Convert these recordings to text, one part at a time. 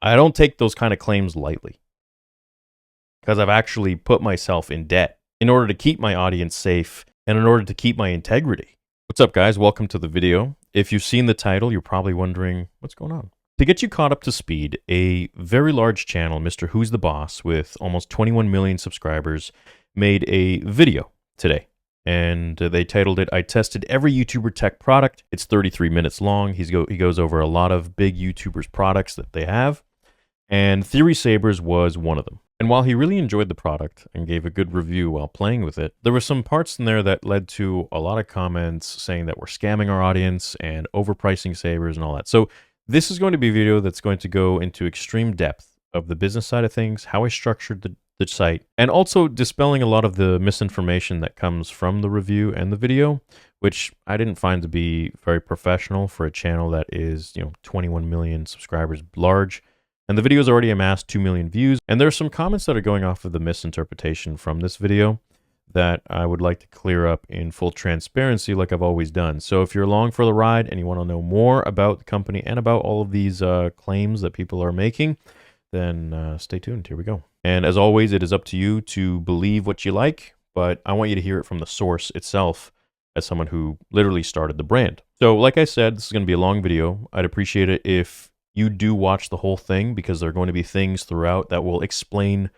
I don't take those kind of claims lightly because I've actually put myself in debt in order to keep my audience safe and in order to keep my integrity. What's up, guys? Welcome to the video. If you've seen the title, you're probably wondering what's going on. To get you caught up to speed, a very large channel, MrWhoseTheBoss, with almost 21 million subscribers, made a video today. And they titled it, I tested every YouTuber tech product. It's 33 minutes long. He goes over a lot of big YouTubers' products that they have. And Theory Sabers was one of them. And while he really enjoyed the product and gave a good review while playing with it, there were some parts in there that led to a lot of comments saying that we're scamming our audience and overpricing sabers and all that. So this is going to be a video that's going to go into extreme depth of the business side of things, how I structured the site, and also dispelling a lot of the misinformation that comes from the review and the video, which I didn't find to be very professional for a channel that is, 21 million subscribers large. And the video's already amassed 2 million views. And there's some comments that are going off of the misinterpretation from this video that I would like to clear up in full transparency like I've always done. So if you're along for the ride and you want to know more about the company and about all of these claims that people are making, then stay tuned. Here we go. And as always, it is up to you to believe what you like, but I want you to hear it from the source itself as someone who literally started the brand. So like I said, this is going to be a long video. I'd appreciate it if you do watch the whole thing because there are going to be things throughout that will explain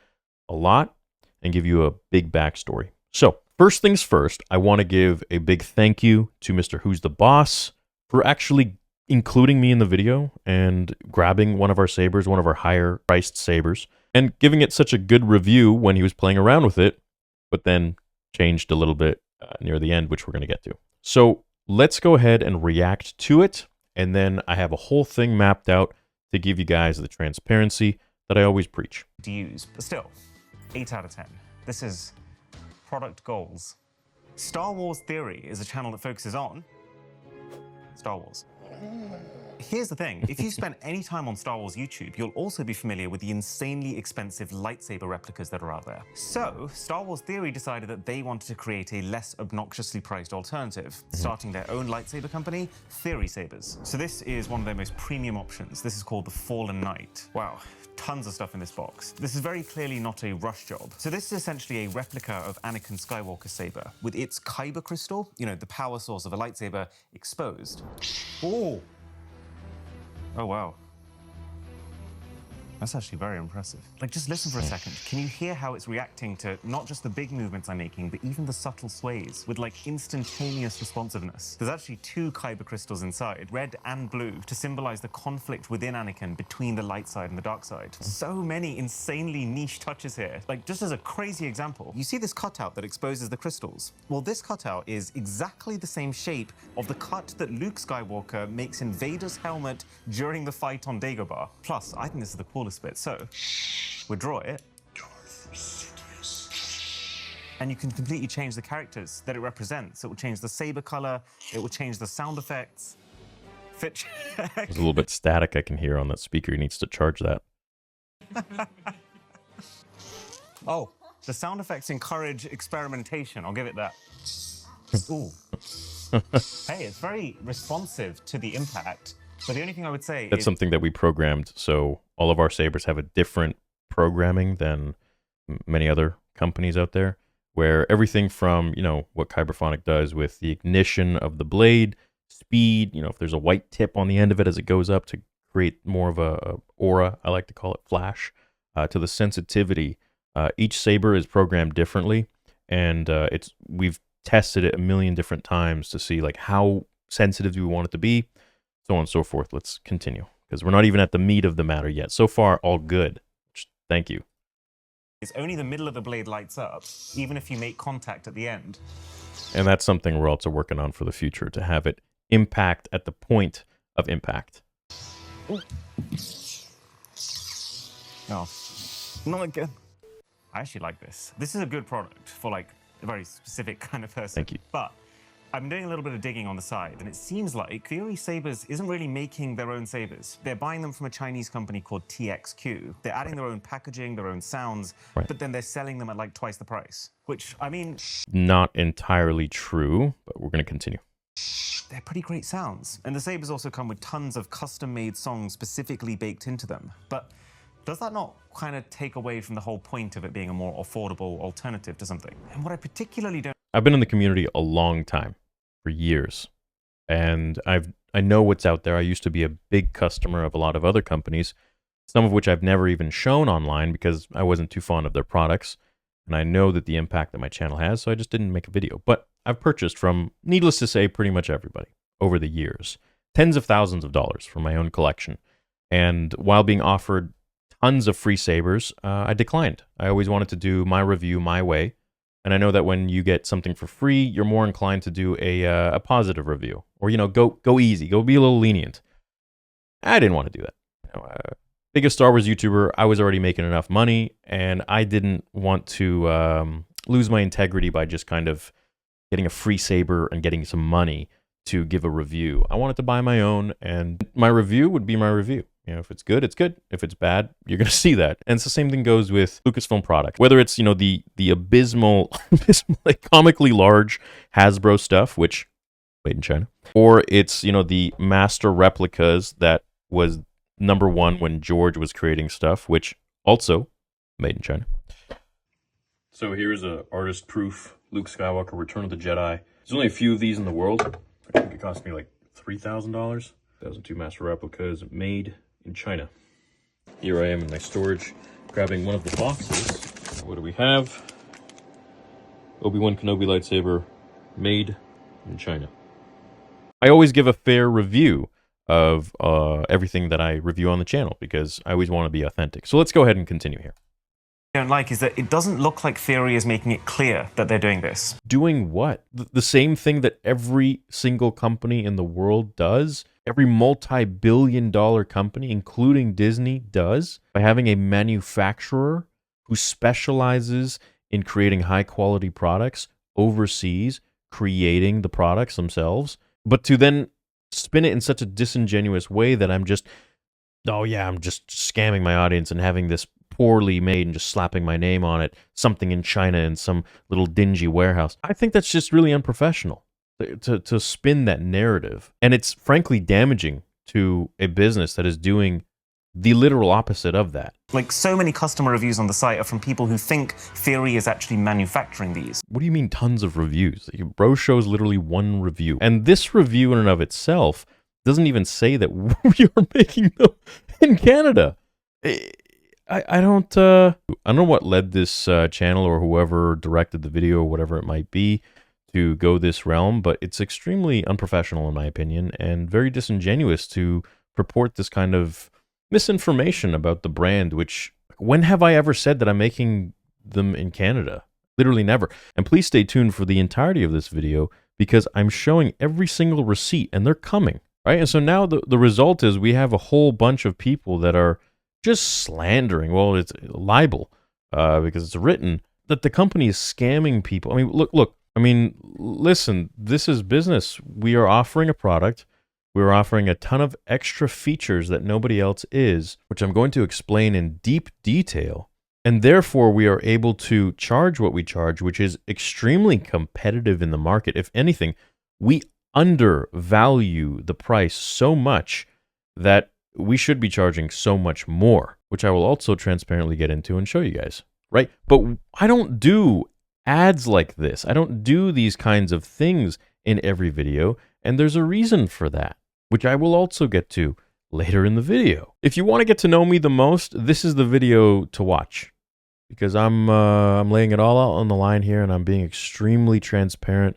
a lot and give you a big backstory. So first things first, I want to give a big thank you to MrWhoseTheBoss for actually including me in the video and grabbing one of our sabers, one of our higher priced sabers, and giving it such a good review when he was playing around with it, but then changed a little bit near the end, which we're going to get to. So let's go ahead and react to it. And then I have a whole thing mapped out to give you guys the transparency that I always preach. To use, but still, 8 out of 10. This is product goals. Star Wars Theory is a channel that focuses on Star Wars. Here's the thing, if you spent any time on Star Wars YouTube, you'll also be familiar with the insanely expensive lightsaber replicas that are out there. So, Star Wars Theory decided that they wanted to create a less obnoxiously priced alternative, starting their own lightsaber company, Theory Sabers. So this is one of their most premium options. This is called the Fallen Knight. Wow. Tons of stuff in this box. This is very clearly not a rush job. So this is essentially a replica of Anakin Skywalker's saber, with its kyber crystal, the power source of a lightsaber, exposed. Oh! Oh, wow. That's actually very impressive. Like, just listen for a second. Can you hear how it's reacting to not just the big movements I'm making, but even the subtle sways with, like, instantaneous responsiveness? There's actually 2 kyber crystals inside, red and blue, to symbolize the conflict within Anakin between the light side and the dark side. So many insanely niche touches here. Like, just as a crazy example, you see this cutout that exposes the crystals? Well, this cutout is exactly the same shape of the cut that Luke Skywalker makes in Vader's helmet during the fight on Dagobah. Plus, I think this is the coolest bit. So, we draw it, and you can completely change the characters that it represents. It will change the saber color, it will change the sound effects. Fit check. There's a little bit static I can hear on that speaker. He needs to charge that. Oh, the sound effects encourage experimentation. I'll give it that. Ooh. Hey, it's very responsive to the impact. But the only thing I would say That's is something that we programmed, so all of our sabers have a different programming than many other companies out there, where everything from, what Kyberphonic does with the ignition of the blade, speed, if there's a white tip on the end of it as it goes up to create more of a aura, I like to call it flash, to the sensitivity. Each saber is programmed differently, and we've tested it a million different times to see like how sensitive do we want it to be, so on and so forth. Let's continue, because we're not even at the meat of the matter yet. So far, all good. Thank you. it's only the middle of the blade lights up, even if you make contact at the end. And that's something we're also working on for the future, to have it impact at the point of impact. Ooh. No, not again. I actually like this. This is a good product for like a very specific kind of person. Thank you. But I've been doing a little bit of digging on the side, and it seems like Theory Sabers isn't really making their own sabers. They're buying them from a Chinese company called TXQ. They're adding their own packaging, their own sounds, but then they're selling them at like twice the price. Which, I mean... Not entirely true, but we're going to continue. they're pretty great sounds. And the sabers also come with tons of custom-made songs specifically baked into them. But does that not kind of take away from the whole point of it being a more affordable alternative to something? And what I particularly don't... I've been in the community a long time, for years, and I know what's out there. I used to be a big customer of a lot of other companies, some of which I've never even shown online because I wasn't too fond of their products, and I know that the impact that my channel has, so I just didn't make a video. But I've purchased from, needless to say, pretty much everybody over the years. Tens of thousands of dollars for my own collection. And while being offered tons of free sabers, I declined. I always wanted to do my review my way. And I know that when you get something for free, you're more inclined to do a positive review. Or, you know, go easy, go be a little lenient. I didn't want to do that. You know, biggest Star Wars YouTuber, I was already making enough money, and I didn't want to lose my integrity by just kind of getting a free saber and getting some money to give a review. I wanted to buy my own, and my review would be my review. You know, if it's good, it's good. If it's bad, you're going to see that. And it's the same thing goes with Lucasfilm product. Whether it's, you know, the abysmal, like comically large Hasbro stuff, which made in China, or it's, you know, the master replicas that was #1 when George was creating stuff, which also made in China. So here's a artist proof Luke Skywalker Return of the Jedi. There's only a few of these in the world. I think it cost me like $3,000. 2002 master replicas made in China. Here I am in my storage, grabbing one of the boxes. What do we have? Obi-Wan Kenobi lightsaber, made in China. I always give a fair review of everything that I review on the channel because I always want to be authentic. So let's go ahead and continue here. Don't like is that it doesn't look like Theory is making it clear that they're doing this. Doing what? The same thing that every single company in the world does? Every multi-billion-dollar company, including Disney, does, by having a manufacturer who specializes in creating high-quality products overseas, creating the products themselves, but to then spin it in such a disingenuous way that I'm just scamming my audience and having this poorly made and just slapping my name on it, something in China in some little dingy warehouse. I think that's just really unprofessional to spin that narrative. And it's frankly damaging to a business that is doing the literal opposite of that. Like, so many customer reviews on the site are from people who think Theory is actually manufacturing these. What do you mean tons of reviews? Bro shows literally one review. And this review in and of itself doesn't even say that we are making them in Canada. I don't know what led this channel or whoever directed the video or whatever it might be to go this realm, but it's extremely unprofessional in my opinion and very disingenuous to purport this kind of misinformation about the brand, which, when have I ever said that I'm making them in Canada? Literally never. And please stay tuned for the entirety of this video because I'm showing every single receipt and they're coming, right? And so now the result is we have a whole bunch of people that are just slandering, well, it's libel, because it's written that the company is scamming people. I mean, look, I mean, listen, this is business. We are offering a product. We're offering a ton of extra features that nobody else is, which I'm going to explain in deep detail. And therefore, we are able to charge what we charge, which is extremely competitive in the market. If anything, we undervalue the price so much that we should be charging so much more, which I will also transparently get into and show you guys, right? But I don't do ads like this. I don't do these kinds of things in every video, and there's a reason for that, which I will also get to later in the video. If you want to get to know me the most, this is the video to watch, because I'm laying it all out on the line here, and I'm being extremely transparent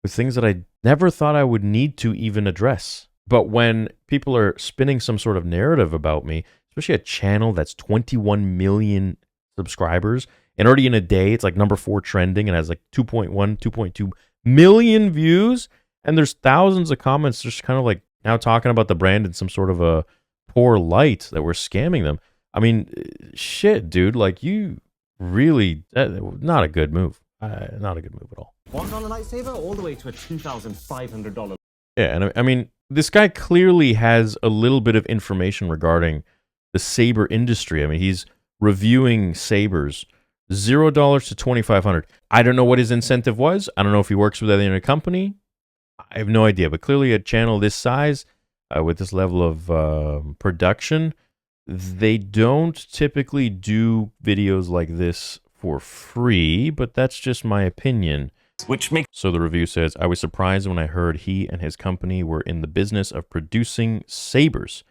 with things that I never thought I would need to even address. But when people are spinning some sort of narrative about me, especially a channel that's 21 million subscribers, and already in a day, it's like #4 trending and has like 2.1, 2.2 million views, and there's thousands of comments just kind of like now talking about the brand in some sort of a poor light that we're scamming them. I mean, shit, dude, like you really, not a good move. Not a good move at all. $1 lightsaber all the way to a $2,500. Yeah, and I mean, this guy clearly has a little bit of information regarding the saber industry. I mean, he's reviewing sabers, $0 to $2,500. I don't know what his incentive was. I don't know if he works with any other company. I have no idea, but clearly a channel this size, with this level of production, they don't typically do videos like this for free, but that's just my opinion. Which makes So the review says, I was surprised when I heard he and his company were in the business of producing sabers.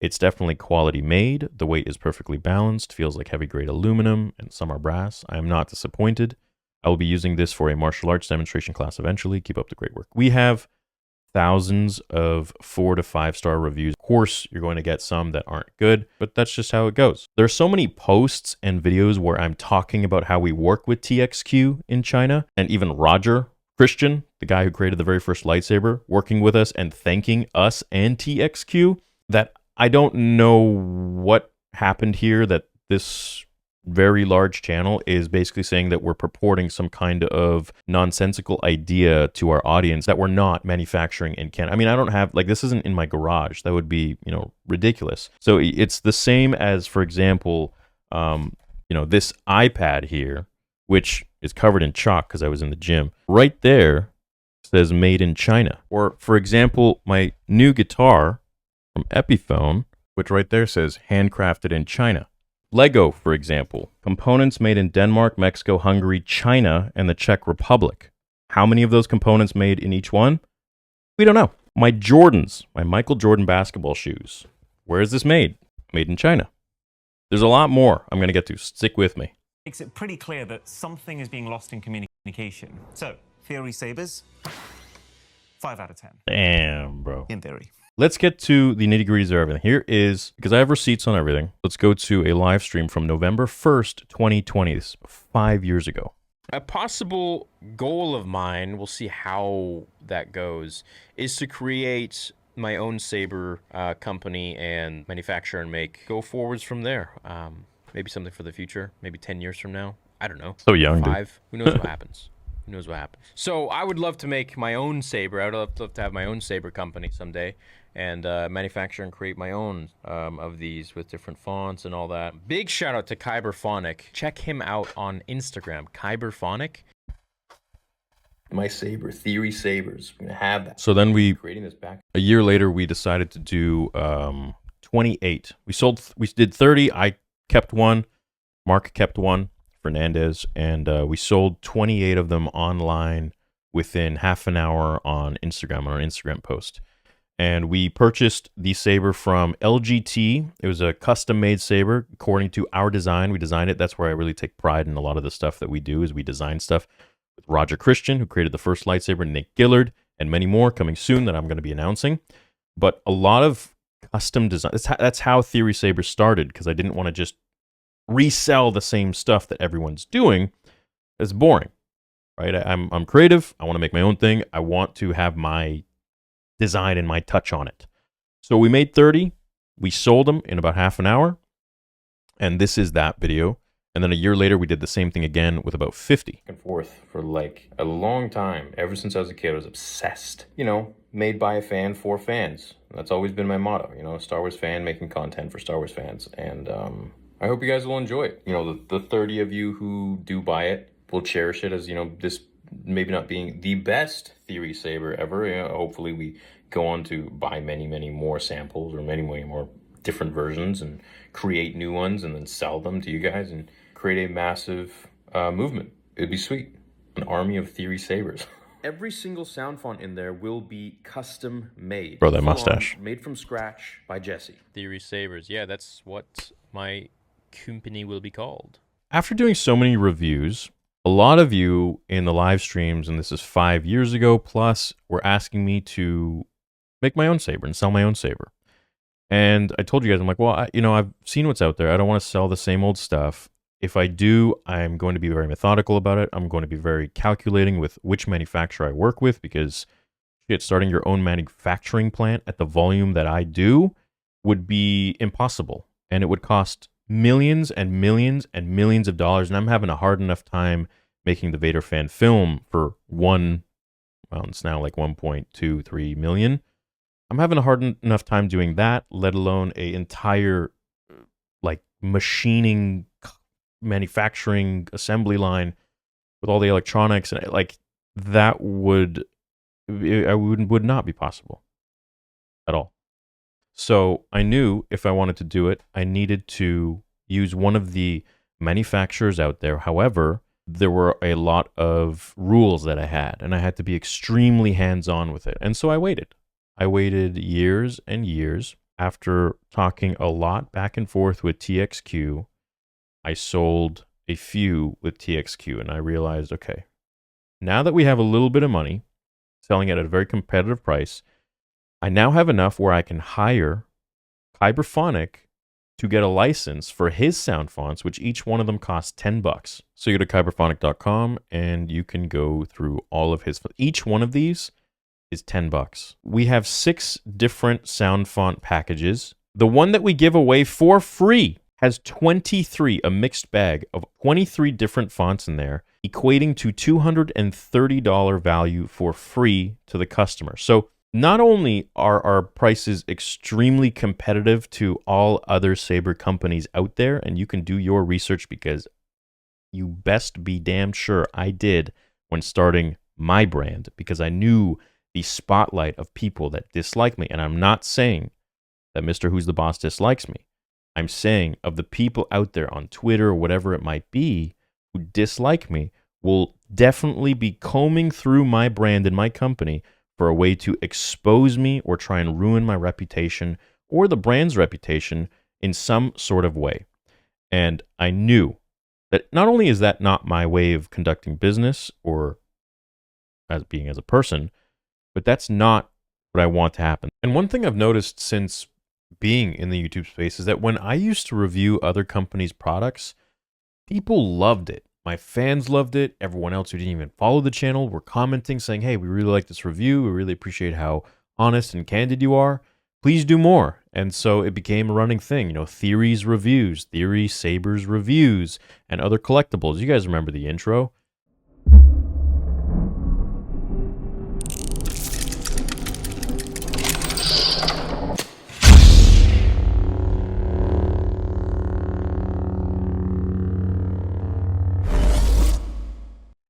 It's definitely quality made. The weight is perfectly balanced, feels like heavy grade aluminum, and some are brass. I am not disappointed. I will be using this for a martial arts demonstration class eventually. Keep up the great work. We have thousands of 4 to 5 star reviews. Of course, you're going to get some that aren't good, but that's just how it goes. There's so many posts and videos where I'm talking about how we work with TXQ in China, and even Roger Christian, the guy who created the very first lightsaber, working with us and thanking us and TXQ, that I don't know what happened here, that this very large channel is basically saying that we're purporting some kind of nonsensical idea to our audience that we're not manufacturing in Canada. I mean, I don't have, like, this isn't in my garage. That would be, ridiculous. So it's the same as, for example, this iPad here, which is covered in chalk because I was in the gym. Right there says made in China. Or, for example, my new guitar from Epiphone, which right there says handcrafted in China. Lego, for example, components made in Denmark, Mexico, Hungary, China, and the Czech Republic. How many of those components made in each one? We don't know. My Jordans, my Michael Jordan basketball shoes. Where is this made? Made in China. There's a lot more I'm going to get to. Stick with me. Makes it pretty clear that something is being lost in communication. So, Theory Sabers, 5 out of 10. Damn, bro. In theory. Let's get to the nitty-gritties of everything. Here is, because I have receipts on everything, let's go to a live stream from November 1st, 2020. This is 5 years ago. A possible goal of mine, we'll see how that goes, is to create my own saber company and manufacture and make. Go forwards from there. Maybe something for the future. Maybe 10 years from now. I don't know. So young, 5. dude. Who knows what happens? Who knows what happens? So I would love to make my own saber. I would love to have my own saber company someday and manufacture and create my own of these with different fonts and all that. Big shout out to Kyberphonic. Check him out on Instagram, Kyberphonic. My saber, Theory Sabers. I'm gonna have that. So then Creating this back. a year later, we decided to do 28. We did 30. I kept one. Mark kept one. Fernandez, and we sold 28 of them online within half an hour on Instagram, on our Instagram post. And we purchased the saber from LGT. It was a custom-made saber according to our design. We designed it. That's where I really take pride in a lot of the stuff that we do, is we design stuff with Roger Christian, who created the first lightsaber, Nick Gillard, and many more coming soon that I'm going to be announcing. But a lot of custom design. That's how Theory Sabers started, because I didn't want to just resell the same stuff that everyone's doing. It's boring, right? I'm creative. I want to make my own thing. I want to have my design and my touch on it. So we made 30. We sold them in about half an hour. And this is that video. And then a year later, we did the same thing again with about 50. Back and forth for like a long time. Ever since I was a kid, I was obsessed. Made by a fan for fans. That's always been my motto. A Star Wars fan making content for Star Wars fans. And I hope you guys will enjoy it. The 30 of you who do buy it will cherish it as, this maybe not being the best Theory Saber ever. Hopefully we go on to buy many, many more samples or many, many more different versions and create new ones and then sell them to you guys and create a massive movement. It'd be sweet. An army of Theory Sabers. Every single sound font in there will be custom made. Bro, that mustache. Made from scratch by Jesse. Theory Sabers. Yeah, that's what my company will be called. After doing so many reviews, a lot of you in the live streams, and this is 5 years ago plus, were asking me to make my own saber and sell my own saber. And I told you guys, I'm like, well, I've seen what's out there. I don't want to sell the same old stuff. If I do, I'm going to be very methodical about it. I'm going to be very calculating with which manufacturer I work with, because starting your own manufacturing plant at the volume that I do would be impossible. And it would cost millions and millions and millions of dollars. And I'm having a hard enough time making the Vader fan film for it's now like 1.23 million. I'm having a hard enough time doing that, let alone a entire like machining, manufacturing, assembly line with all the electronics. And like that would it would not be possible at all. So I knew if I wanted to do it, I needed to use one of the manufacturers out there. However, there were a lot of rules that I had, and I had to be extremely hands-on with it. And so I waited. I waited years and years. After talking a lot back and forth with TXQ, I sold a few with TXQ, and I realized, okay, now that we have a little bit of money, selling it at a very competitive price, I now have enough where I can hire Kyberphonic to get a license for his sound fonts, which each one of them costs $10. So you go to kyberphonic.com and you can go through all of his. Each one of these is $10. We have 6 different sound font packages. The one that we give away for free has 23, a mixed bag of 23 different fonts in there, equating to $230 value for free to the customer. So not only are our prices extremely competitive to all other saber companies out there, and you can do your research because you best be damn sure I did when starting my brand, because I knew the spotlight of people that dislike me. And I'm not saying that Mr. Who's the Boss dislikes me. I'm saying of the people out there on Twitter or whatever it might be who dislike me will definitely be combing through my brand and my company for a way to expose me or try and ruin my reputation or the brand's reputation in some sort of way. And I knew that not only is that not my way of conducting business or as being as a person, but that's not what I want to happen. And one thing I've noticed since being in the YouTube space is that when I used to review other companies' products, people loved it. My fans loved it. Everyone else who didn't even follow the channel were commenting saying, hey, we really like this review. We really appreciate how honest and candid you are. Please do more. And so it became a running thing, you know, Theory's reviews, Theory Sabers reviews, and other collectibles. You guys remember the intro?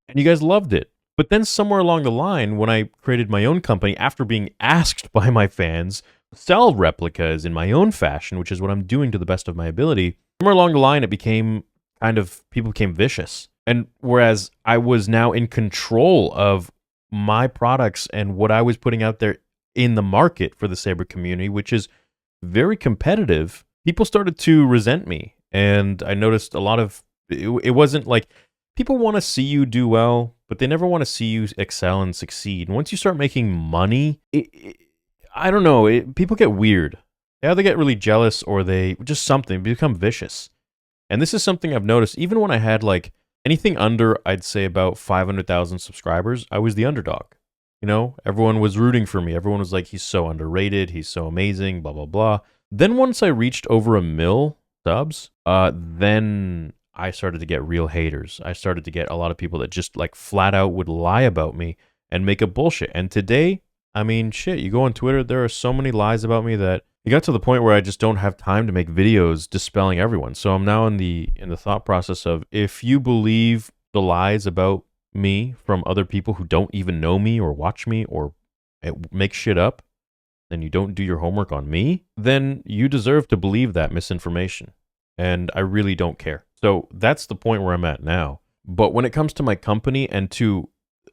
And you guys loved it. But then somewhere along the line, when I created my own company, after being asked by my fans to sell replicas in my own fashion, which is what I'm doing to the best of my ability, somewhere along the line, it became people became vicious. And whereas I was now in control of my products and what I was putting out there in the market for the saber community, which is very competitive, people started to resent me. And I noticed a lot of, it wasn't like, people want to see you do well, but they never want to see you excel and succeed. And once you start making money, I don't know, people get weird. They either get really jealous or they just something, become vicious. And this is something I've noticed. Even when I had like anything under, I'd say about 500,000 subscribers, I was the underdog. You know, everyone was rooting for me. Everyone was like, he's so underrated. He's so amazing, blah, blah, blah. Then once I reached over 1 million subs, then I started to get real haters. I started to get a lot of people that just like flat out would lie about me and make up bullshit. And today, I mean, shit, you go on Twitter, there are so many lies about me that it got to the point where I just don't have time to make videos dispelling everyone. So I'm now in the thought process of, if you believe the lies about me from other people who don't even know me or watch me or make shit up, then you don't do your homework on me, then you deserve to believe that misinformation. And I really don't care. So that's the point where I'm at now. But when it comes to my company and to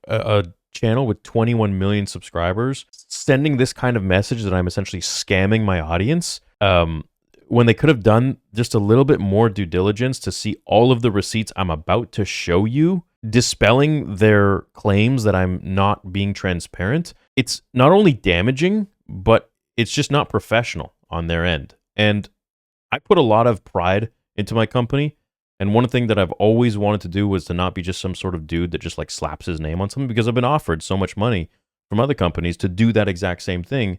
a channel with 21 million subscribers, sending this kind of message that I'm essentially scamming my audience, when they could have done just a little bit more due diligence to see all of the receipts I'm about to show you, dispelling their claims that I'm not being transparent, it's not only damaging, but it's just not professional on their end. And I put a lot of pride into my company. And one thing that I've always wanted to do was to not be just some sort of dude that just like slaps his name on something, because I've been offered so much money from other companies to do that exact same thing.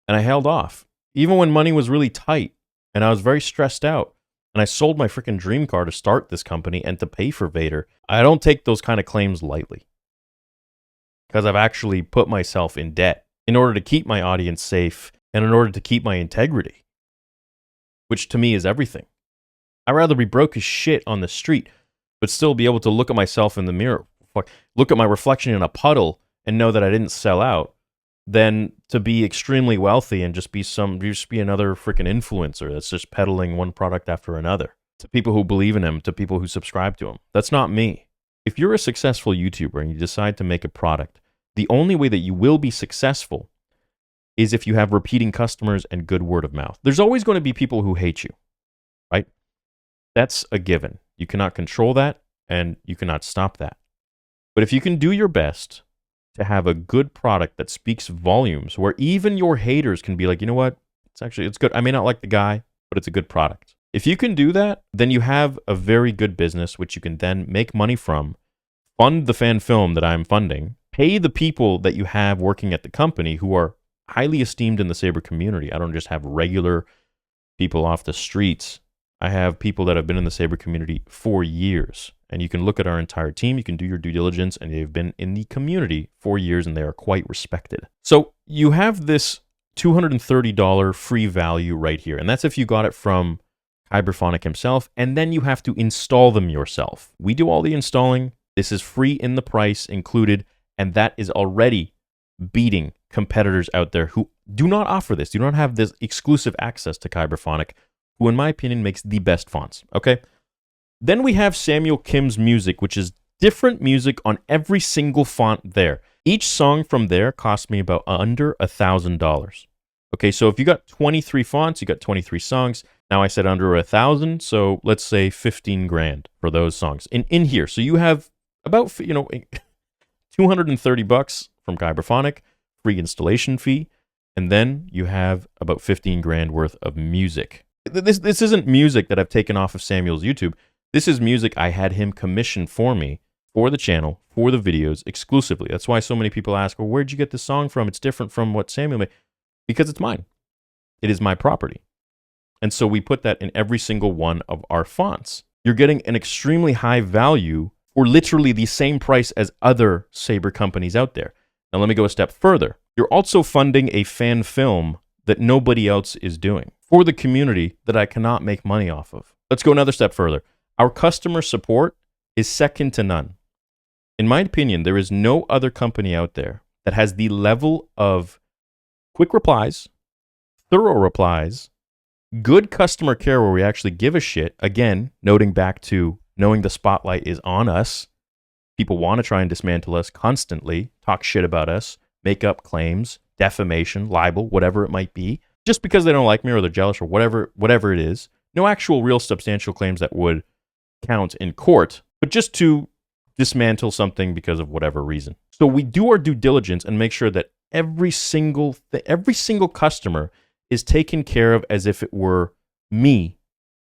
And I held off, even when money was really tight and I was very stressed out. And I sold my freaking dream car to start this company and to pay for Vader. I don't take those kind of claims lightly, because I've actually put myself in debt in order to keep my audience safe and in order to keep my integrity, which to me is everything. I'd rather be broke as shit on the street, but still be able to look at myself in the mirror, look at my reflection in a puddle and know that I didn't sell out, than to be extremely wealthy and just be another freaking influencer that's just peddling one product after another to people who believe in him, to people who subscribe to him. That's not me. If you're a successful YouTuber and you decide to make a product, the only way that you will be successful is if you have repeating customers and good word of mouth. There's always going to be people who hate you, right? That's a given. You cannot control that and you cannot stop that. But if you can do your best to have a good product that speaks volumes, where even your haters can be like, you know what, it's good. I may not like the guy, but it's a good product. If you can do that, then you have a very good business, which you can then make money from, fund the fan film that I'm funding, pay the people that you have working at the company who are highly esteemed in the Saber community. I don't just have regular people off the streets. I have people that have been in the Saber community for years. And you can look at our entire team, you can do your due diligence, and they've been in the community for years and they are quite respected. So you have this $230 free value right here. And that's if you got it from Kyberphonic himself, and then you have to install them yourself. We do all the installing. This is free in the price included, and that is already beating competitors out there who do not offer this, do not have this exclusive access to Kyberphonic, who in my opinion makes the best fonts, okay? Then we have Samuel Kim's music, which is different music on every single font there. Each song from there cost me about under $1,000. Okay, so if you got 23 fonts, you got 23 songs. Now I said under 1,000, so let's say 15 grand for those songs in here. So you have about, $230 from Kyberphonic, free installation fee, and then you have about 15 grand worth of music. This isn't music that I've taken off of Samuel's YouTube. This is music I had him commission for me, for the channel, for the videos, exclusively. That's why so many people ask, well, where'd you get this song from? It's different from what Samuel made. Because it's mine. It is my property. And so we put that in every single one of our fonts. You're getting an extremely high value for literally the same price as other Saber companies out there. Now let me go a step further. You're also funding a fan film that nobody else is doing for the community that I cannot make money off of. Let's go another step further. Our customer support is second to none. In my opinion, there is no other company out there that has the level of quick replies, thorough replies, good customer care where we actually give a shit. Again, noting back to knowing the spotlight is on us. People want to try and dismantle us constantly, talk shit about us, make up claims, defamation, libel, whatever it might be, just because they don't like me or they're jealous or whatever it is. No actual real substantial claims that would count in court, but just to dismantle something because of whatever reason. So we do our due diligence and make sure that every single customer is taken care of as if it were me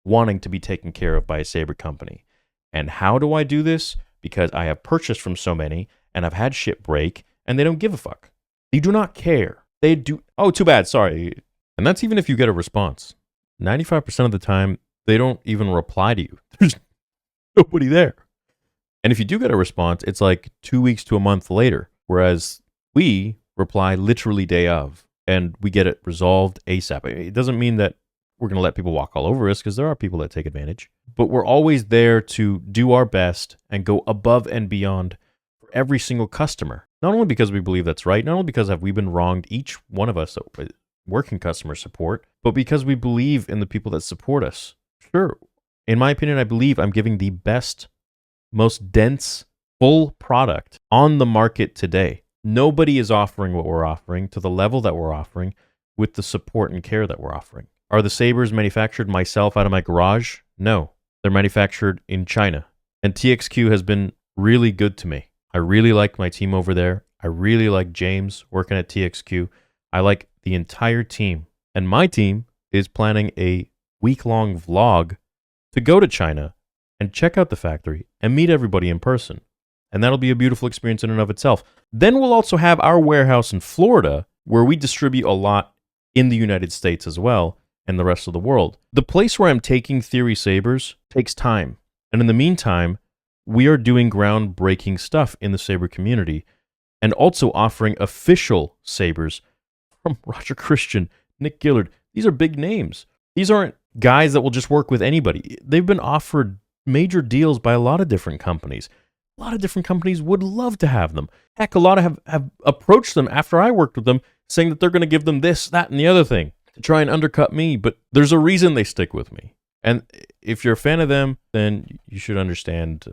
wanting to be taken care of by a Saber company. And how do I do this? Because I have purchased from so many and I've had shit break and they don't give a fuck. They do not care. They do. Oh, too bad. Sorry. And that's even if you get a response. 95% of the time, they don't even reply to you. There's nobody there. And if you do get a response, it's like 2 weeks to a month later, whereas we reply literally day of, and we get it resolved ASAP. It doesn't mean that we're going to let people walk all over us, because there are people that take advantage, but we're always there to do our best and go above and beyond for every single customer. Not only because we believe that's right, not only because have we been wronged, each one of us working customer support, but because we believe in the people that support us. Sure, in my opinion, I believe I'm giving the best, most dense, full product on the market today. Nobody is offering what we're offering to the level that we're offering with the support and care that we're offering. Are the Sabers manufactured myself out of my garage? No. They're manufactured in China. And TXQ has been really good to me. I really like my team over there. I really like James working at TXQ. I like the entire team. And my team is planning a week-long vlog to go to China and check out the factory and meet everybody in person. And that'll be a beautiful experience in and of itself. Then we'll also have our warehouse in Florida, where we distribute a lot in the United States as well, and the rest of the world. The place where I'm taking Theory Sabers takes time. And in the meantime, we are doing groundbreaking stuff in the Saber community and also offering official Sabers from Roger Christian, Nick Gillard. These are big names. These aren't guys that will just work with anybody. They've been offered major deals by a lot of different companies. A lot of different companies would love to have them. Heck, a lot have approached them after I worked with them, saying that they're going to give them this, that, and the other thing to try and undercut me. But there's a reason they stick with me. And if you're a fan of them, then you should understand,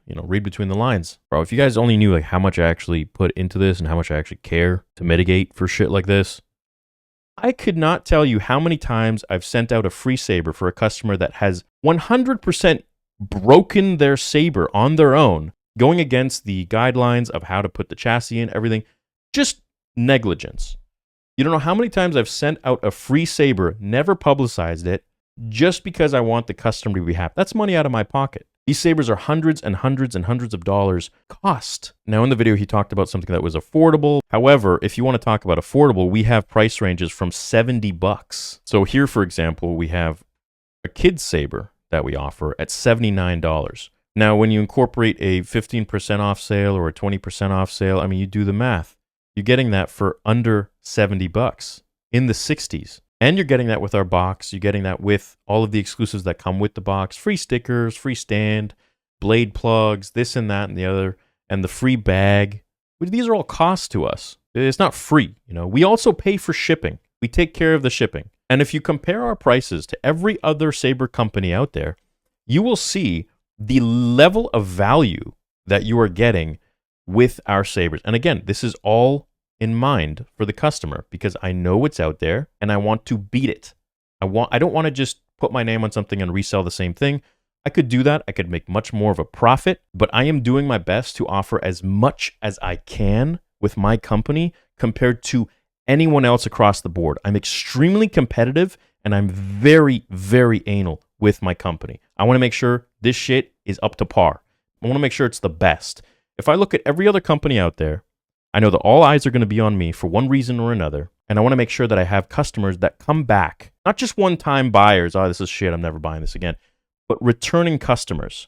read between the lines. Bro, if you guys only knew like how much I actually put into this and how much I actually care to mitigate for shit like this, I could not tell you how many times I've sent out a free saber for a customer that has 100% broken their saber on their own, going against the guidelines of how to put the chassis in, everything. Just negligence. You don't know how many times I've sent out a free saber, never publicized it, just because I want the customer to be happy. That's money out of my pocket. These sabers are hundreds and hundreds and hundreds of dollars cost. Now, in the video, he talked about something that was affordable. However, if you want to talk about affordable, we have price ranges from $70. So here, for example, we have a kid's saber that we offer at $79. Now, when you incorporate a 15% off sale or a 20% off sale, I mean, you do the math. You're getting that for under $70, in the 60s. And you're getting that with our box. You're getting that with all of the exclusives that come with the box. Free stickers, free stand, blade plugs, this and that and the other, and the free bag. These are all costs to us. It's not free. We also pay for shipping. We take care of the shipping. And if you compare our prices to every other saber company out there, you will see the level of value that you are getting with our sabers. And again, this is all in mind for the customer because I know what's out there and I want to beat it. I don't want to just put my name on something and resell the same thing. I could do that. I could make much more of a profit, but I am doing my best to offer as much as I can with my company compared to anyone else across the board. I'm extremely competitive and I'm very, very anal with my company. I want to make sure this shit is up to par. I want to make sure it's the best. If I look at every other company out there, I know that all eyes are going to be on me for one reason or another, and I want to make sure that I have customers that come back, not just one-time buyers, oh, this is shit, I'm never buying this again, but returning customers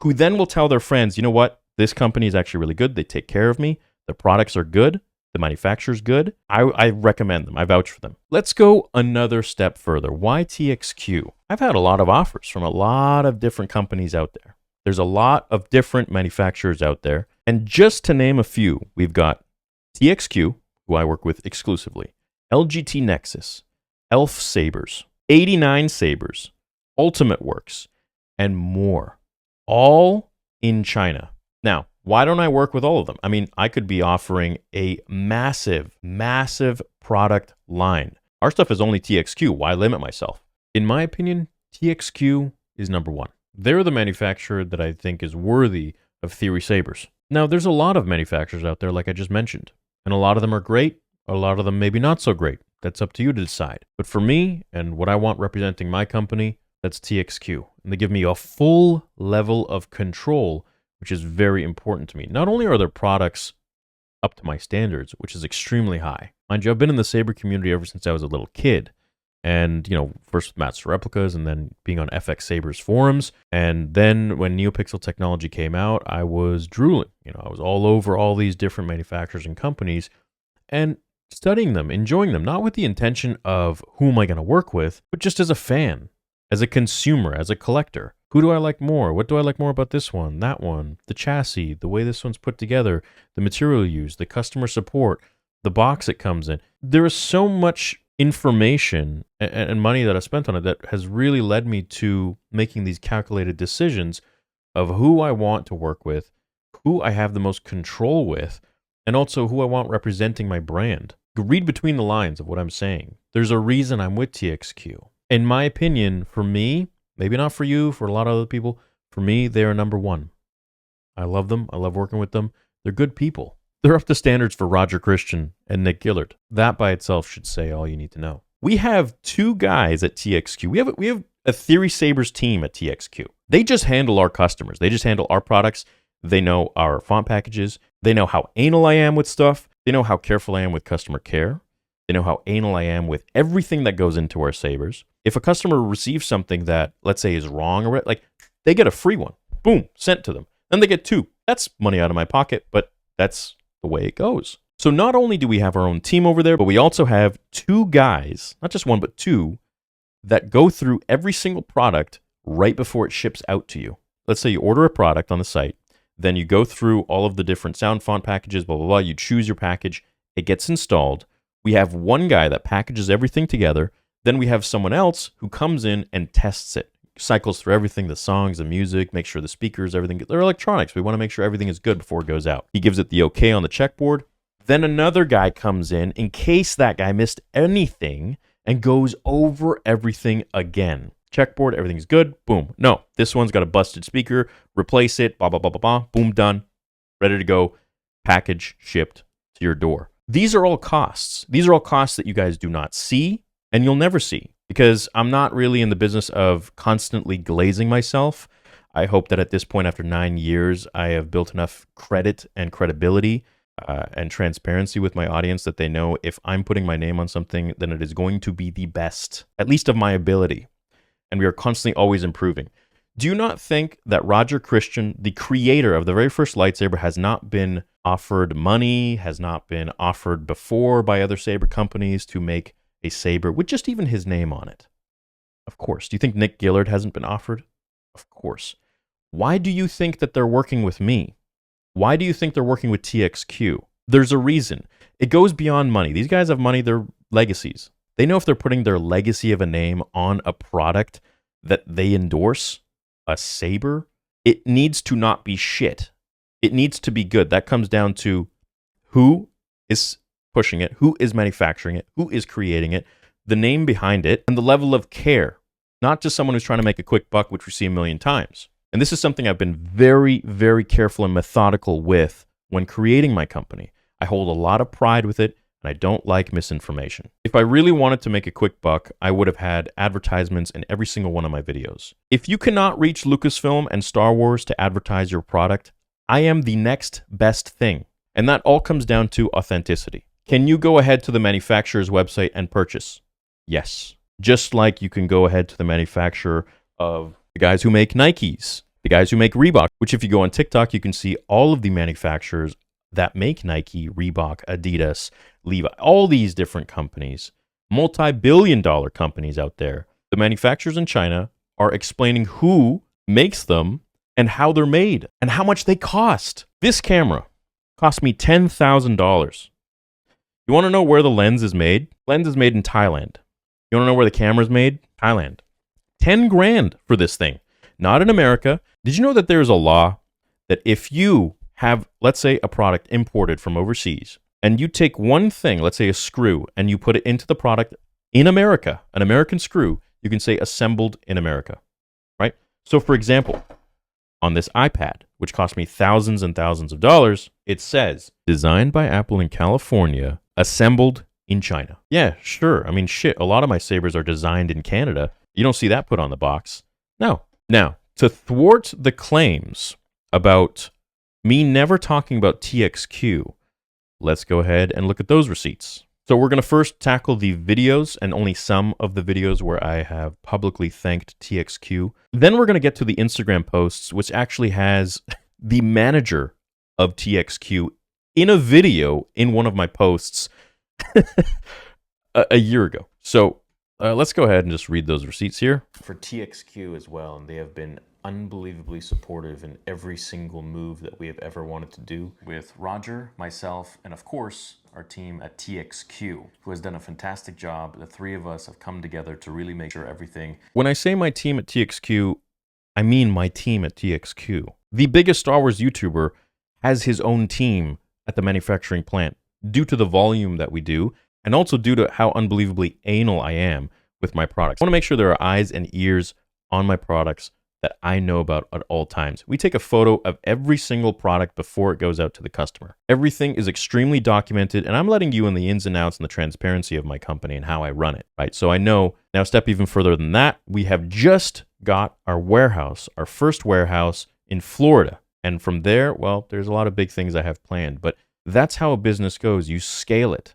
who then will tell their friends, you know what, this company is actually really good, they take care of me, their products are good, the manufacturer's good, I recommend them, I vouch for them. Let's go another step further. Why TXQ? I've had a lot of offers from a lot of different companies out there. There's a lot of different manufacturers out there, and just to name a few, we've got TXQ, who I work with exclusively, LGT Nexus, Elf Sabers, 89 Sabers, Ultimate Works, and more, all in China. Now, why don't I work with all of them? I mean, I could be offering a massive, massive product line. Our stuff is only TXQ. Why limit myself? In my opinion, TXQ is number one. They're the manufacturer that I think is worthy of Theory Sabers. Now, there's a lot of manufacturers out there, like I just mentioned, and a lot of them are great, a lot of them maybe not so great. That's up to you to decide. But for me, and what I want representing my company, that's TXQ. And they give me a full level of control, which is very important to me. Not only are their products up to my standards, which is extremely high. Mind you, I've been in the saber community ever since I was a little kid. And, first with Master Replicas and then being on FX Sabers forums. And then when NeoPixel technology came out, I was drooling. I was all over all these different manufacturers and companies and studying them, enjoying them, not with the intention of who am I going to work with, but just as a fan, as a consumer, as a collector. Who do I like more? What do I like more about this one, that one, the chassis, the way this one's put together, the material used, the customer support, the box it comes in. There is so much information and money that I spent on it that has really led me to making these calculated decisions of who I want to work with, who I have the most control with, and also who I want representing my brand. Read between the lines of what I'm saying. There's a reason I'm with TXQ. In my opinion, for me, maybe not for you, for a lot of other people, for me, they are number one. I love them. I love working with them. They're good people. They're up to standards for Roger Christian and Nick Gillard. That by itself should say all you need to know. We have two guys at TXQ. We have a Theory Sabers team at TXQ. They just handle our customers. They just handle our products. They know our font packages. They know how anal I am with stuff. They know how careful I am with customer care. They know how anal I am with everything that goes into our sabers. If a customer receives something that, let's say, is wrong, or they get a free one. Boom, sent to them. Then they get two. That's money out of my pocket, but that's the way it goes. So not only do we have our own team over there, but we also have two guys, not just one, but two, that go through every single product right before it ships out to you. Let's say you order a product on the site. Then you go through all of the different sound font packages, blah, blah, blah. You choose your package. It gets installed. We have one guy that packages everything together. Then we have someone else who comes in and tests it, cycles through everything, the songs, the music, make sure the speakers, everything, they're electronics. We want to make sure everything is good before it goes out. He gives it the okay on the checkboard. Then another guy comes in case that guy missed anything, and goes over everything again. Checkboard, everything's good, boom. No, this one's got a busted speaker, replace it, blah, blah, blah, blah, blah, boom, done, ready to go, package shipped to your door. These are all costs. These are all costs that you guys do not see, and you'll never see, because I'm not really in the business of constantly glazing myself. I hope that at this point, after 9 years, I have built enough credit and credibility and transparency with my audience that they know if I'm putting my name on something, then it is going to be the best, at least of my ability. And we are constantly always improving. Do you not think that Roger Christian, the creator of the very first lightsaber, has not been offered money, has not been offered before by other saber companies to make a saber with just even his name on it? Of course. Do you think Nick Gillard hasn't been offered? Of course. Why do you think that they're working with me? Why do you think they're working with TXQ? There's a reason. It goes beyond money. These guys have money, they're legacies. They know if they're putting their legacy of a name on a product that they endorse, a saber, it needs to not be shit. It needs to be good. That comes down to who is pushing it, who is manufacturing it, who is creating it, the name behind it, and the level of care. Not just someone who's trying to make a quick buck, which we see a million times. And this is something I've been very, very careful and methodical with when creating my company. I hold a lot of pride with it, and I don't like misinformation. If I really wanted to make a quick buck, I would have had advertisements in every single one of my videos. If you cannot reach Lucasfilm and Star Wars to advertise your product, I am the next best thing. And that all comes down to authenticity. Can you go ahead to the manufacturer's website and purchase? Yes. Just like you can go ahead to the manufacturer of the guys who make Nikes, the guys who make Reebok, which if you go on TikTok, you can see all of the manufacturers that make Nike, Reebok, Adidas, Levi, all these different companies, multi-billion-dollar companies out there. The manufacturers in China are explaining who makes them and how they're made and how much they cost. This camera cost me $10,000. You want to know where the lens is made? Lens is made in Thailand. You want to know where the camera's made? Thailand. 10 grand for this thing. Not in America. Did you know that there's a law that if you have, let's say, a product imported from overseas, and you take one thing, let's say a screw, and you put it into the product in America, an American screw, you can say assembled in America, right? So for example, on this iPad, which cost me thousands and thousands of dollars, it says, designed by Apple in California, assembled in China. Yeah, sure. I mean, shit, a lot of my sabers are designed in Canada. You don't see that put on the box. No. Now, to thwart the claims about me never talking about TXQ, let's go ahead and look at those receipts. So we're going to first tackle the videos, and only some of the videos where I have publicly thanked TXQ. Then we're going to get to the Instagram posts, which actually has the manager of TXQ in a video in one of my posts a year ago. So let's go ahead and just read those receipts here. For TXQ as well, and they have been unbelievably supportive in every single move that we have ever wanted to do with Roger, myself, and of course, our team at TXQ, who has done a fantastic job. The three of us have come together to really make sure everything... When I say my team at TXQ, I mean my team at TXQ. The biggest Star Wars YouTuber has his own team at the manufacturing plant due to the volume that we do, and also due to how unbelievably anal I am with my products. I want to make sure there are eyes and ears on my products that I know about at all times. We take a photo of every single product before it goes out to the customer. Everything is extremely documented, and I'm letting you in the ins and outs and the transparency of my company and how I run it, right? So I know, now step even further than that, we have just got our warehouse, our first warehouse in Florida. And from there, well, there's a lot of big things I have planned, but that's how a business goes. You scale it.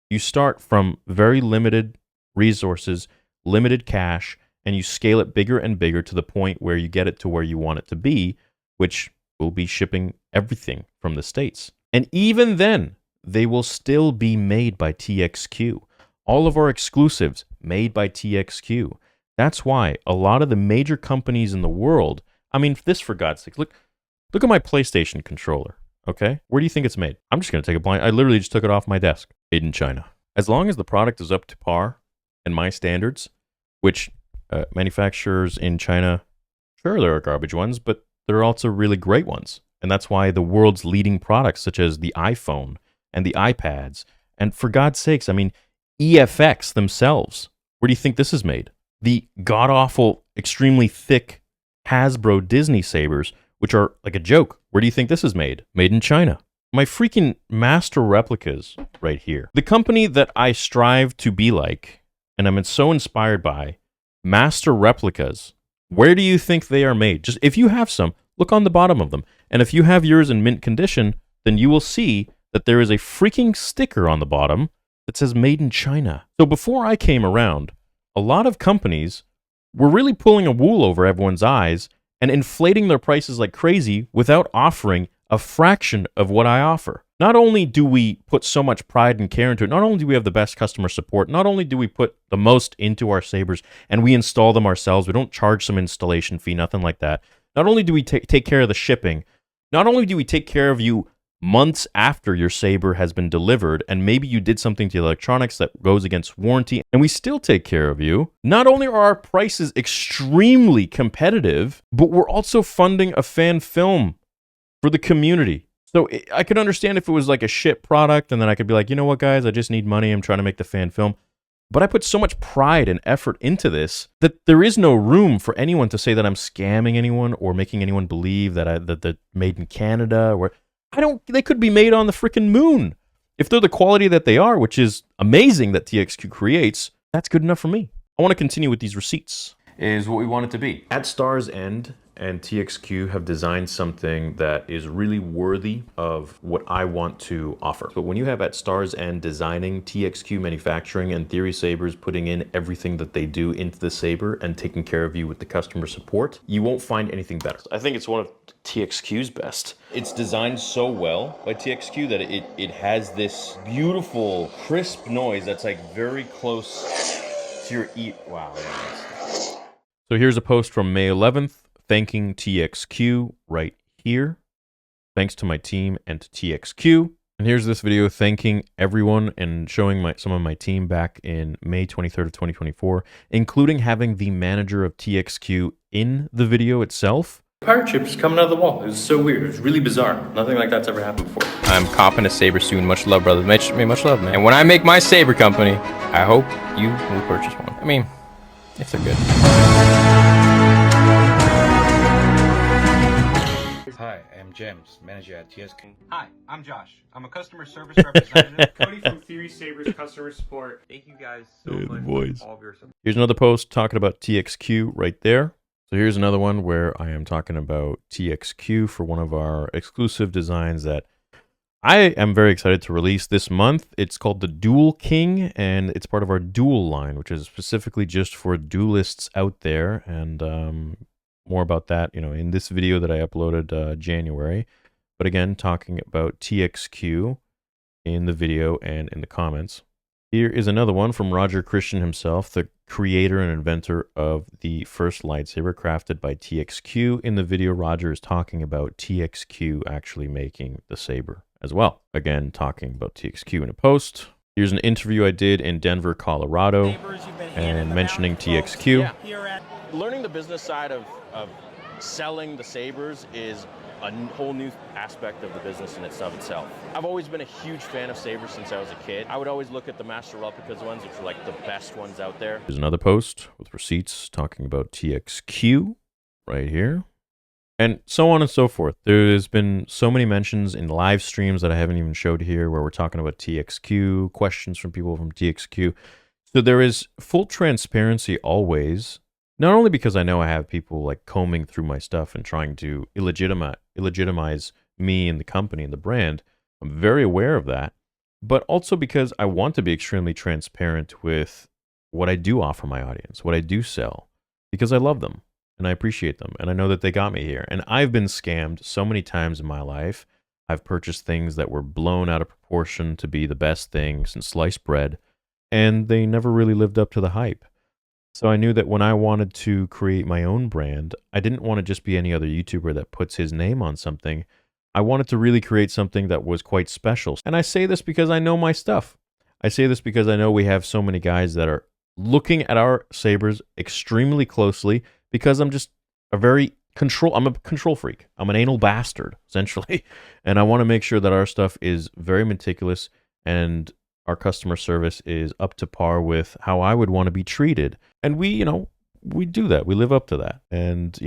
You start from very limited resources, limited cash, and you scale it bigger and bigger to the point where you get it to where you want it to be, which will be shipping everything from the States. And even then, they will still be made by TXQ. All of our exclusives made by TXQ. That's why a lot of the major companies in the world, I mean, this for God's sake, look, Look at my PlayStation controller, okay? Where do you think it's made? I'm just going to take a blind... I literally just took it off my desk. Made in China. As long as the product is up to par and my standards, which manufacturers in China, sure, there are garbage ones, but there are also really great ones. And that's why the world's leading products, such as the iPhone and the iPads, and for God's sakes, I mean, EFX themselves, where do you think this is made? The god-awful, extremely thick Hasbro Disney sabers, which are like a joke. Where do you think this is made? Made in China. My freaking master replicas right here. The company that I strive to be like, and I'm so inspired by, Master Replicas. Where do you think they are made? Just if you have some, look on the bottom of them. And if you have yours in mint condition, then you will see that there is a freaking sticker on the bottom that says made in China. So before I came around, a lot of companies were really pulling a wool over everyone's eyes and inflating their prices like crazy without offering a fraction of what I offer. Not only do we put so much pride and care into it, not only do we have the best customer support, not only do we put the most into our sabers and we install them ourselves, we don't charge some installation fee, nothing like that. Not only do we take care of the shipping, not only do we take care of you months after your saber has been delivered, and maybe you did something to the electronics that goes against warranty, and we still take care of you. Not only are our prices extremely competitive, but we're also funding a fan film for the community. So I could understand if it was like a shit product, and then I could be like, you know what, guys, I just need money. I'm trying to make the fan film. But I put so much pride and effort into this that there is no room for anyone to say that I'm scamming anyone or making anyone believe that that made in Canada. Or they could be made on the freaking moon. If they're the quality that they are, which is amazing that TXQ creates, that's good enough for me. I want to continue with these receipts. Is what we want it to be. At Star's End and TXQ have designed something that is really worthy of what I want to offer. But when you have At Star's End designing, TXQ manufacturing, and Theory Sabers putting in everything that they do into the saber and taking care of you with the customer support, you won't find anything better. I think it's one of TXQ's best. It's designed so well by TXQ that it has this beautiful, crisp noise that's like very close to your ear. Wow. So here's a post from May 11th, thanking TXQ right here. Thanks to my team and to TXQ. And here's this video thanking everyone and showing some of my team back in May 23rd of 2024, including having the manager of TXQ in the video itself. Pirate ships coming out of the wall. It was so weird. It was really bizarre. Nothing like that's ever happened before. I'm copping a saber soon. Much love, brother. Much love, man. And when I make my saber company, I hope you will purchase one. I mean, if they're good. Hi, I'm James, manager at TSK. Hi, I'm Josh. I'm a customer service representative. Cody from Theory Sabers customer support. Thank you guys so much for all of your support. Here's another post talking about TXQ right there. So here's another one where I am talking about TXQ for one of our exclusive designs that I am very excited to release this month. It's called the Duel King, and it's part of our Duel line, which is specifically just for duelists out there. And more about that, in this video that I uploaded January. But again, talking about TXQ in the video and in the comments. Here is another one from Roger Christian himself, the creator and inventor of the first lightsaber crafted by TXQ. In the video, Roger is talking about TXQ actually making the saber as well. Again, talking about TXQ in a post. Here's an interview I did in Denver, Colorado, and mentioning TXQ. Yeah. Learning the business side of selling the sabers is a whole new aspect of the business in itself. I've always been a huge fan of sabers since I was a kid. I would always look at the Master Replicas ones, which are like the best ones out there. There's another post with receipts talking about TXQ right here. And so on and so forth. There's been so many mentions in live streams that I haven't even showed here where we're talking about TXQ, questions from people from TXQ. So there is full transparency always, not only because I know I have people like combing through my stuff and trying to illegitimize me and the company and the brand. I'm very aware of that, but also because I want to be extremely transparent with what I do offer my audience, what I do sell, because I love them. And I appreciate them, and I know that they got me here. And I've been scammed so many times in my life. I've purchased things that were blown out of proportion to be the best thing since sliced bread, and they never really lived up to the hype. So I knew that when I wanted to create my own brand, I didn't want to just be any other YouTuber that puts his name on something. I wanted to really create something that was quite special. And I say this because I know my stuff. I say this because I know we have so many guys that are looking at our sabers extremely closely, because I'm just I'm a control freak. I'm an anal bastard, essentially. And I want to make sure that our stuff is very meticulous and our customer service is up to par with how I would want to be treated. And we do that. We live up to that. And,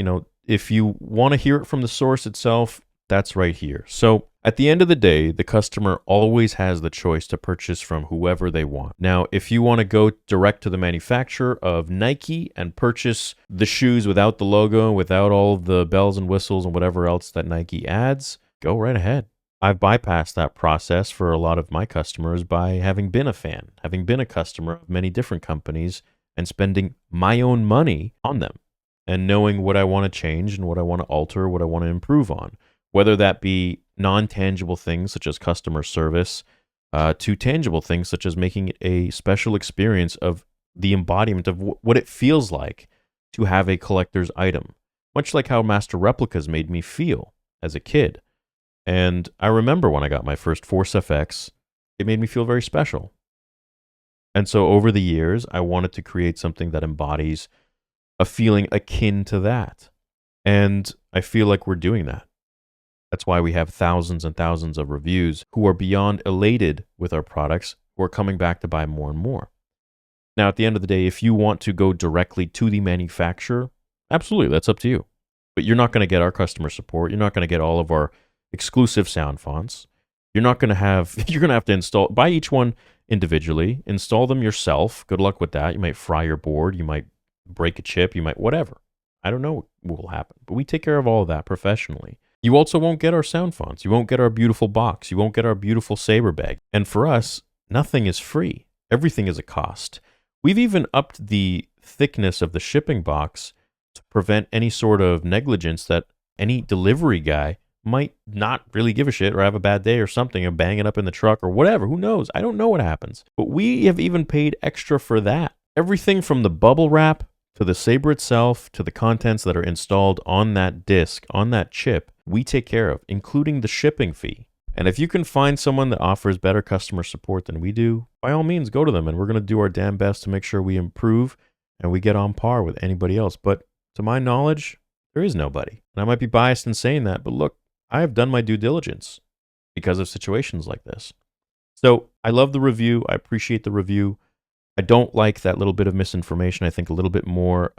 if you want to hear it from the source itself, that's right here. So at the end of the day, the customer always has the choice to purchase from whoever they want. Now, if you want to go direct to the manufacturer of Nike and purchase the shoes without the logo, without all of the bells and whistles and whatever else that Nike adds, go right ahead. I've bypassed that process for a lot of my customers by having been a fan, having been a customer of many different companies, and spending my own money on them, and knowing what I want to change and what I want to alter, what I want to improve on, whether that be non-tangible things such as customer service, to tangible things such as making it a special experience of the embodiment of what it feels like to have a collector's item, much like how Master Replicas made me feel as a kid. And I remember when I got my first Force FX, it made me feel very special. And so over the years, I wanted to create something that embodies a feeling akin to that. And I feel like we're doing that. That's why we have thousands and thousands of reviews who are beyond elated with our products, who are coming back to buy more and more. Now, at the end of the day, if you want to go directly to the manufacturer, absolutely, that's up to you. But you're not going to get our customer support. You're not going to get all of our exclusive sound fonts. You're going to have to buy each one individually, install them yourself. Good luck with that. You might fry your board. You might break a chip. You might whatever. I don't know what will happen. But we take care of all of that professionally. You also won't get our sound fonts. You won't get our beautiful box. You won't get our beautiful saber bag. And for us, nothing is free. Everything is a cost. We've even upped the thickness of the shipping box to prevent any sort of negligence that any delivery guy might not really give a shit or have a bad day or something and bang it up in the truck or whatever. Who knows? I don't know what happens. But we have even paid extra for that. Everything from the bubble wrap to the saber itself to the contents that are installed on that disc, on that chip, we take care of, including the shipping fee. And if you can find someone that offers better customer support than we do, by all means, go to them. And we're going to do our damn best to make sure we improve and we get on par with anybody else. But to my knowledge, there is nobody. And I might be biased in saying that, but look, I have done my due diligence because of situations like this. So I love the review. I appreciate the review. I don't like that little bit of misinformation. I think a little bit more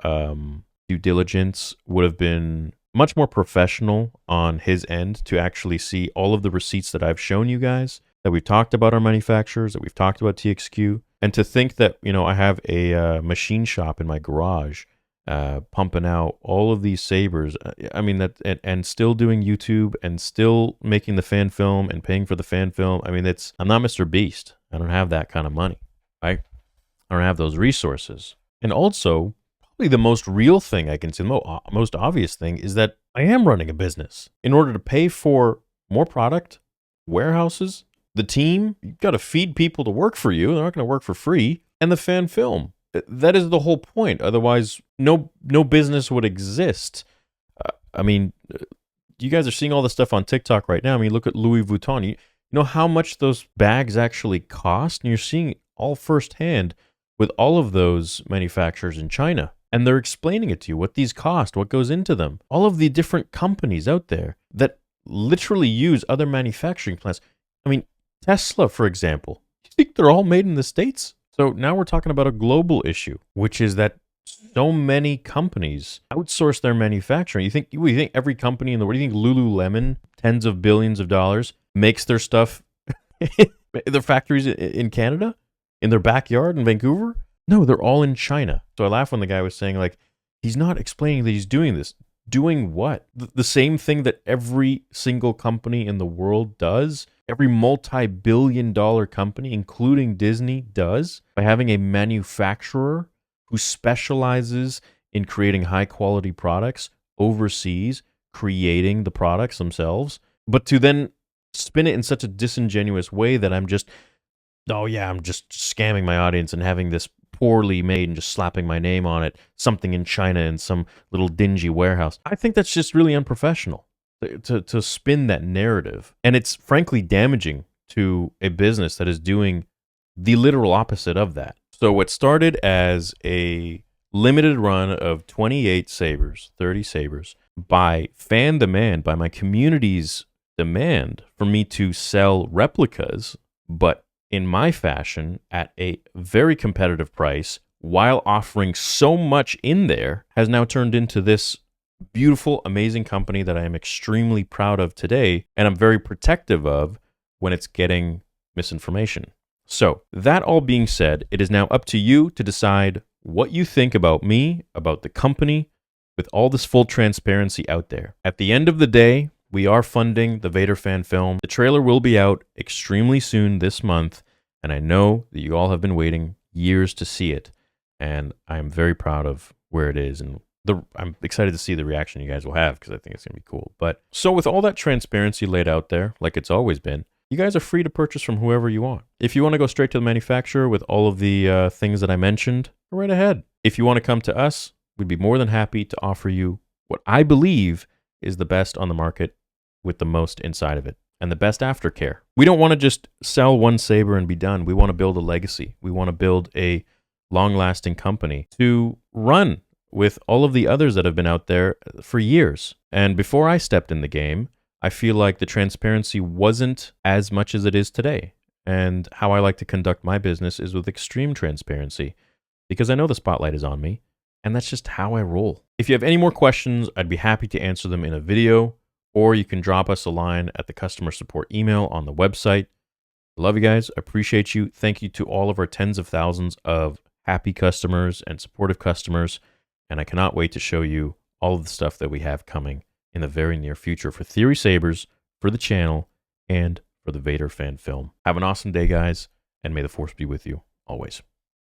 due diligence would have been much more professional on his end to actually see all of the receipts that I've shown you guys, that we've talked about our manufacturers, that we've talked about TXQ, and to think that, I have a machine shop in my garage pumping out all of these sabers. I mean, and still doing YouTube and still making the fan film and paying for the fan film. I mean, I'm not Mr. Beast. I don't have that kind of money, right? I don't have those resources. And also, probably the most real thing I can say, the most obvious thing, is that I am running a business. In order to pay for more product, warehouses, the team, you've got to feed people to work for you. They're not going to work for free. And the fan film. That is the whole point. Otherwise, no business would exist. I mean, you guys are seeing all this stuff on TikTok right now. I mean, look at Louis Vuitton. You know how much those bags actually cost? And you're seeing all firsthand with all of those manufacturers in China. And they're explaining it to you, what these cost, what goes into them. All of the different companies out there that literally use other manufacturing plants. I mean, Tesla, for example. You think they're all made in the States? So now we're talking about a global issue, which is that so many companies outsource their manufacturing. You think every company in the world, you think Lululemon, tens of billions of dollars, makes their stuff, their factories in Canada? In their backyard in Vancouver? No, they're all in China. So I laugh when the guy was saying, like, he's not explaining that he's doing this. Doing what? The same thing that every single company in the world does, every multi-billion-dollar company, including Disney, does, by having a manufacturer who specializes in creating high-quality products overseas, creating the products themselves, but to then spin it in such a disingenuous way that I'm just scamming my audience and having this poorly made and just slapping my name on it, something in China in some little dingy warehouse. I think that's just really unprofessional to spin that narrative. And it's frankly damaging to a business that is doing the literal opposite of that. So what started as a limited run of 28 sabers, 30 sabers, by fan demand, by my community's demand for me to sell replicas, but in my fashion at a very competitive price while offering so much in there, has now turned into this beautiful, amazing company that I am extremely proud of today, and I'm very protective of when it's getting misinformation. So, that all being said, it is now up to you to decide what you think about me, about the company, with all this full transparency out there. At the end of the day, we are funding the Vader fan film. The trailer will be out extremely soon this month, and I know that you all have been waiting years to see it, and I'm very proud of where it is, and I'm excited to see the reaction you guys will have, because I think it's going to be cool. But so with all that transparency laid out there, like it's always been, you guys are free to purchase from whoever you want. If you want to go straight to the manufacturer with all of the things that I mentioned, go right ahead. If you want to come to us, we'd be more than happy to offer you what I believe is the best on the market with the most inside of it and the best aftercare. We don't want to just sell one saber and be done. We want to build a legacy. We want to build a long-lasting company to run with all of the others that have been out there for years. And before I stepped in the game, I feel like the transparency wasn't as much as it is today. And how I like to conduct my business is with extreme transparency, because I know the spotlight is on me, and that's just how I roll. If you have any more questions, I'd be happy to answer them in a video, or you can drop us a line at the customer support email on the website. I love you guys. I appreciate you. Thank you to all of our tens of thousands of happy customers and supportive customers. And I cannot wait to show you all of the stuff that we have coming in the very near future for Theory Sabers, for the channel, and for the Vader fan film. Have an awesome day, guys, and may the Force be with you always.